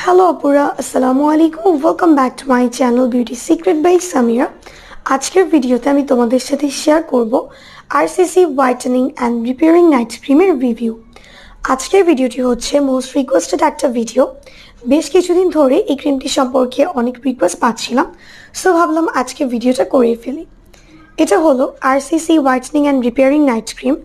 Hello আপুরা, আসসালামু আলাইকুম। Welcome back to my channel beauty secret by Samira. আজকের ভিডিওতে আমি তোমাদের সাথে শেয়ার করব RCC whitening and repairing night ক্রিমের রিভিউ। আজকের ভিডিওটি হচ্ছে মোস্ট রিকোয়েস্টেড একটা ভিডিও। বেশ কিছুদিন ধরে এই ক্রিমটি সম্পর্কে অনেক রিকোয়েস্ট পাচ্ছিলাম, সো ভাবলাম আজকে ভিডিওটা করে ফেলি। এটা হলো RCC whitening and repairing night cream.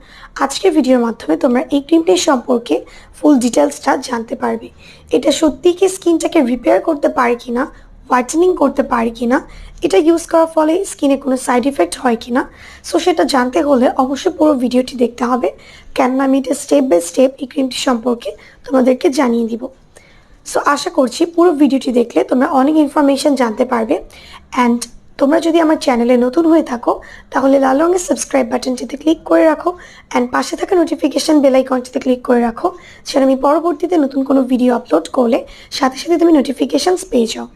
আজকের ভিডিওর মাধ্যমে তোমরা এই ক্রিমটির সম্পর্কে ফুল ডিটেলসটা জানতে পারবে। এটা সত্যিই কি স্কিনটাকে রিপেয়ার করতে পারে কিনা, হোয়াইটেনিং করতে পারে কিনা, এটা ইউজ করার ফলে স্কিনে কোনো সাইড ইফেক্ট হয় কিনা, সো সেটা জানতে হলে অবশ্যই পুরো ভিডিওটি দেখতে হবে, কেননা আমি এটা স্টেপ বাই স্টেপ এই ক্রিমটি সম্পর্কে তোমাদেরকে জানিয়ে দিব। সো আশা করছি পুরো ভিডিওটি দেখলে তোমরা অনেক ইনফরমেশন জানতে পারবে। অ্যান্ড তোমরা যদি আমার চ্যানেলে নতুন হয়ে থাকো তাহলে লাল রঙের সাবস্ক্রাইব বাটনটিতে ক্লিক করে রাখো অ্যান্ড পাশে থাকা নোটিফিকেশন বেল আইকনটিতে ক্লিক করে রাখো, সেটা আমি পরবর্তীতে নতুন কোনো ভিডিও আপলোড করলে সাথে সাথে তুমি নোটিফিকেশানস পেয়ে যাও।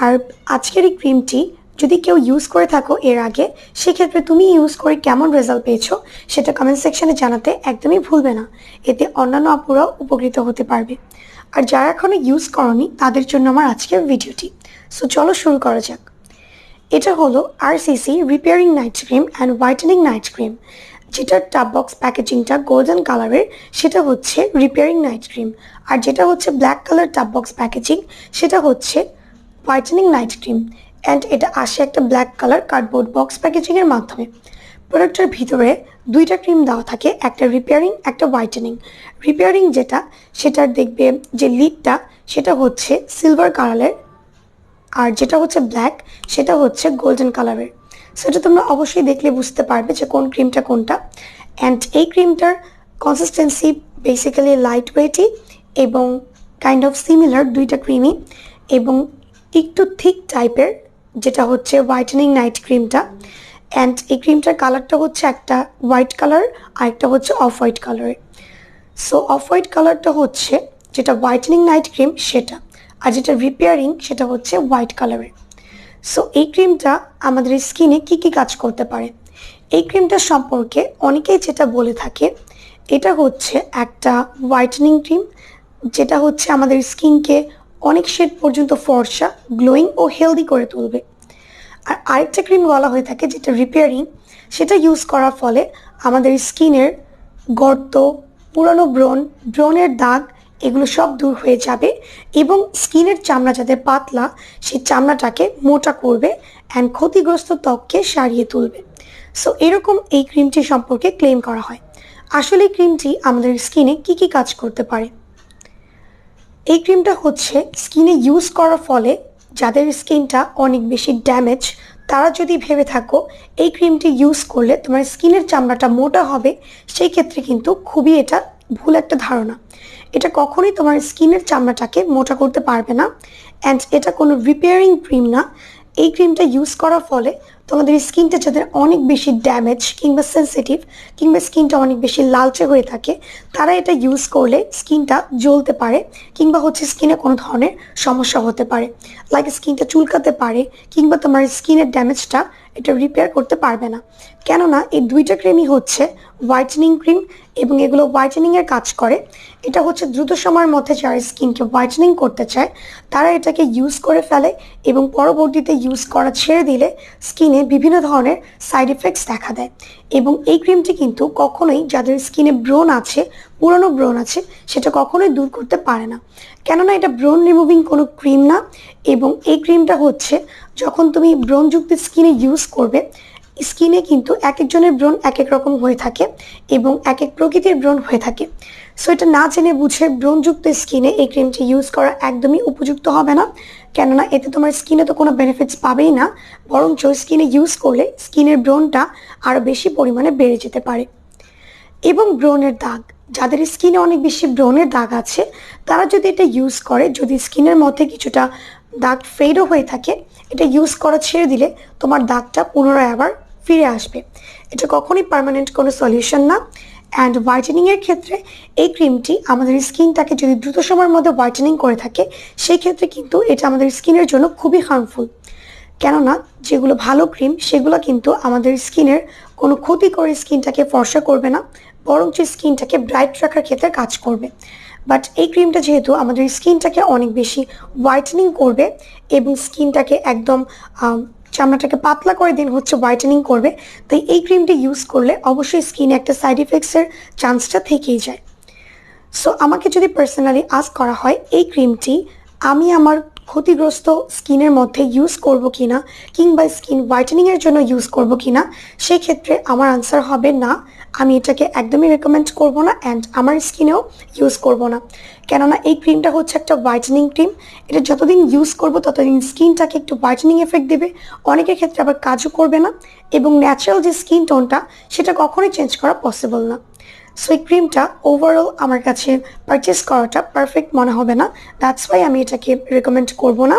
আর আজকের এই ক্রিমটি যদি কেউ ইউজ করে থাকো এর আগে, সেক্ষেত্রে তুমি ইউজ করে কেমন রেজাল্ট পেয়েছো সেটা কমেন্ট সেকশনে জানাতে একদমই ভুলবে না, এতে অন্যান্য আপুরাও উপকৃত হতে পারবে। আর যারা এখনো ইউজ করনি তাদের জন্য আমার আজকের ভিডিওটি। সো চলো শুরু করা যাক। এটা হলো RCC repairing night cream and whitening night cream, যেটার টাব বক্স প্যাকেজিংটা গোল্ডেন কালারের, সেটা হচ্ছে রিপেয়ারিং নাইট ক্রিম। আর যেটা হচ্ছে black colour tub box packaging, সেটা হচ্ছে হোয়াইটেনিং নাইট ক্রিম। অ্যান্ড এটা আসে একটা ব্ল্যাক কালার কার্ডবোর্ড বক্স প্যাকেজিংয়ের মাধ্যমে। প্রোডাক্টের ভিতরে দুইটা ক্রিম দেওয়া থাকে, একটা রিপেয়ারিং একটা হোয়াইটেনিং। রিপেয়ারিং যেটা, সেটার দেখবে যে লিডটা সেটা হচ্ছে সিলভার কালারের, আর যেটা হচ্ছে ব্ল্যাক সেটা হচ্ছে গোল্ডেন কালারের। সেটা তোমরা অবশ্যই দেখলে বুঝতে পারবে যে কোন ক্রিমটা কোনটা। অ্যান্ড এই ক্রিমটার কনসিস্টেন্সি বেসিক্যালি লাইট ওয়েটই এবং কাইন্ড অফ সিমিলার দুইটা ক্রিমই, এবং একটু থিক টাইপের যেটা হচ্ছে হোয়াইটেনিং নাইট ক্রিমটা। অ্যান্ড এই ক্রিমটার কালারটা হচ্ছে একটা হোয়াইট কালার আর একটা হচ্ছে অফ হোয়াইট কালারের। সো অফ হোয়াইট কালারটা হচ্ছে যেটা হোয়াইটেনিং নাইট ক্রিম সেটা, আর যেটা রিপেয়ারিং সেটা হচ্ছে হোয়াইট কালারের। সো এই ক্রিমটা আমাদের স্কিনে কী কী কাজ করতে পারে, এই ক্রিমটা সম্পর্কে অনেকেই যেটা বলে থাকে, এটা হচ্ছে একটা হোয়াইটেনিং ক্রিম যেটা হচ্ছে আমাদের স্কিনকে অনেক শেড পর্যন্ত ফর্সা, গ্লোয়িং ও হেলদি করে তুলবে। আর আরেকটা ক্রিম বলা হয়ে থাকে যেটা রিপেয়ারিং, সেটা ইউজ করার ফলে আমাদের স্কিনের গর্ত, পুরানো ব্রণের দাগ, এগুলো সব দূর হয়ে যাবে এবং স্কিনের চামড়া যাতে পাতলা সেই চামড়াটাকে মোটা করবে অ্যান্ড ক্ষতিগ্রস্ত ত্বককে সারিয়ে তুলবে। সো এরকম এই ক্রিমটি সম্পর্কে ক্লেম করা হয়। আসলে এই ক্রিমটি আমাদের স্কিনে কী কী কাজ করতে পারে, এই ক্রিমটা হচ্ছে স্কিনে ইউজ করার ফলে যাদের স্কিনটা অনেক বেশি ড্যামেজ, তারা যদি ভেবে থাকো এই ক্রিমটি ইউজ করলে তোমার স্কিনের চামড়াটা মোটা হবে, সেই ক্ষেত্রে কিন্তু খুবই এটা ভুল একটা ধারণা। এটা কখনোই তোমার স্কিনের চামড়াটাকে মোটা করতে পারবে না। অ্যান্ড এটা কোনো রিপেয়ারিং ক্রিম না। এই ক্রিমটা ইউজ করার ফলে তোমাদের স্কিনটা যাদের অনেক বেশি ড্যামেজ কিংবা সেন্সিটিভ কিংবা স্কিনটা অনেক বেশি লালচে হয়ে থাকে, তারা এটা ইউজ করলে স্কিনটা জ্বলতে পারে কিংবা হচ্ছে স্কিনে কোনো ধরনের সমস্যা হতে পারে, লাইক স্কিনটা চুলকাতে পারে কিংবা তোমার স্কিনের ড্যামেজটা এটা রিপেয়ার করতে পারবে না। কেননা এই দুইটা ক্রিমই হচ্ছে হোয়াইটেনিং ক্রিম এবং এগুলো হোয়াইটেনিংয়ের কাজ করে। এটা হচ্ছে দ্রুত সময়ের মধ্যে যারা স্কিনকে হোয়াইটেনিং করতে চায় তারা এটাকে ইউজ করে ফেলে এবং পরবর্তীতে ইউজ করা ছেড়ে দিলে স্কিনে বিভিন্ন ধরনের সাইড এফেক্টস দেখা দেয়। এবং এই ক্রিমটি কিন্তু কখনোই যাদের স্কিনে ব্রণ আছে, পুরনো ব্রণ আছে, সেটা কখনোই দূর করতে পারে না, কেননা এটা ব্রণ রিমুভিং কোনো ক্রিম না। এবং এই ক্রিমটা হচ্ছে যখন তুমি ব্রণযুক্ত স্কিনে ইউজ করবে, স্কিনে কিন্তু এক একজনের ব্রণ এক এক রকম হয়ে থাকে এবং এক এক প্রকৃতির ব্রণ হয়ে থাকে। সো এটা না জেনে বুঝে ব্রণযুক্ত স্কিনে এই ক্রিমটি ইউজ করা একদমই উপযুক্ত হবে না, কেননা এতে তোমার স্কিনে তো কোনো বেনিফিটস পাবেই না, বরঞ্চ স্কিনে ইউজ করলে স্কিনের ব্রণটা আরও বেশি পরিমাণে বেড়ে যেতে পারে। এবং ব্রণের দাগ, যাদের স্কিনে অনেক বেশি ব্রণের দাগ আছে, তারা যদি এটা ইউজ করে, যদি স্কিনের মধ্যে কিছুটা দাগ ফেডও হয়ে থাকে, এটা ইউজ করা ছেড়ে দিলে তোমার দাগটা পুনরায় আবার ফিরে আসবে। এটা কখনোই পার্মানেন্ট কোনো সলিউশন না। অ্যান্ড হোয়াইটেনিংয়ের ক্ষেত্রে এই ক্রিমটি আমাদের স্কিনটাকে যদি দ্রুত সময়ের মধ্যে হোয়াইটেনিং করে থাকে, সেই ক্ষেত্রে কিন্তু এটা আমাদের স্কিনের জন্য খুবই হার্মফুল, কেননা যেগুলো ভালো ক্রিম সেগুলো কিন্তু আমাদের স্কিনের কোনো ক্ষতি করে স্কিনটাকে ফর্সা করবে না, বরঞ্চ স্কিনটাকে ব্রাইট রাখার ক্ষেত্রে কাজ করবে। বাট এই ক্রিমটা যেহেতু আমাদের স্কিনটাকে অনেক বেশি হোয়াইটেনিং করবে এবং স্কিনটাকে একদম চামড়াটাকে পাতলা করে দিন হচ্ছে হোয়াইটেনিং করবে, তাই এই ক্রিমটি ইউজ করলে অবশ্যই স্কিনে একটা সাইড ইফেক্টসের চান্সটা থেকেই যায়। সো আমাকে যদি পার্সোনালি আস্ক করা হয় এই ক্রিমটি আমি আমার ক্ষতিগ্রস্ত স্কিনের মধ্যে ইউজ করব কিনা কিংবা স্কিন হোয়াইটেনিংয়ের জন্য ইউজ করব কিনা, সেক্ষেত্রে আমার আনসার হবে না। আমি এটাকে একদমই রেকমেন্ড করব না অ্যান্ড আমার স্কিনেও ইউজ করব না, কেননা এই ক্রিমটা হচ্ছে একটা হোয়াইটেনিং ক্রিম। এটা যতদিন ইউজ করব ততদিন স্কিনটাকে একটু হোয়াইটেনিং এফেক্ট দেবে, অনেকের ক্ষেত্রে আবার কাজও করবে না, এবং ন্যাচারাল যে স্কিন টোনটা সেটা কখনোই চেঞ্জ করা পসিবল না। সো এই ক্রিমটা ওভারঅল আমার কাছে পারচেস করাটা পারফেক্ট মনে হবে না, দ্যাটস ওয়াই আমি এটাকে রেকমেন্ড করব না।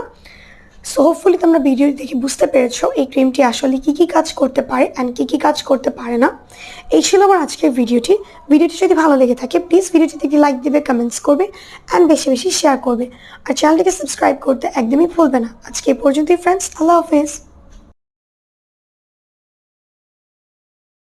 সো হোপফুলি তোমরা ভিডিও দেখে বুঝতে পেরেছো এই ক্রিমটি আসলে কী কাজ করতে পারে অ্যান্ড কী কাজ করতে পারে না। এই ছিল আমার আজকের ভিডিওটি যদি ভালো লেগে থাকে প্লিজ ভিডিওটিতে একটি লাইক দেবে, কমেন্টস করবে অ্যান্ড বেশি বেশি শেয়ার করবে, আর চ্যানেলটিকে সাবস্ক্রাইব করতে একদমই ভুলবে না। আজকে এই পর্যন্তই ফ্রেন্ডস, আল্লাহ হাফেজ।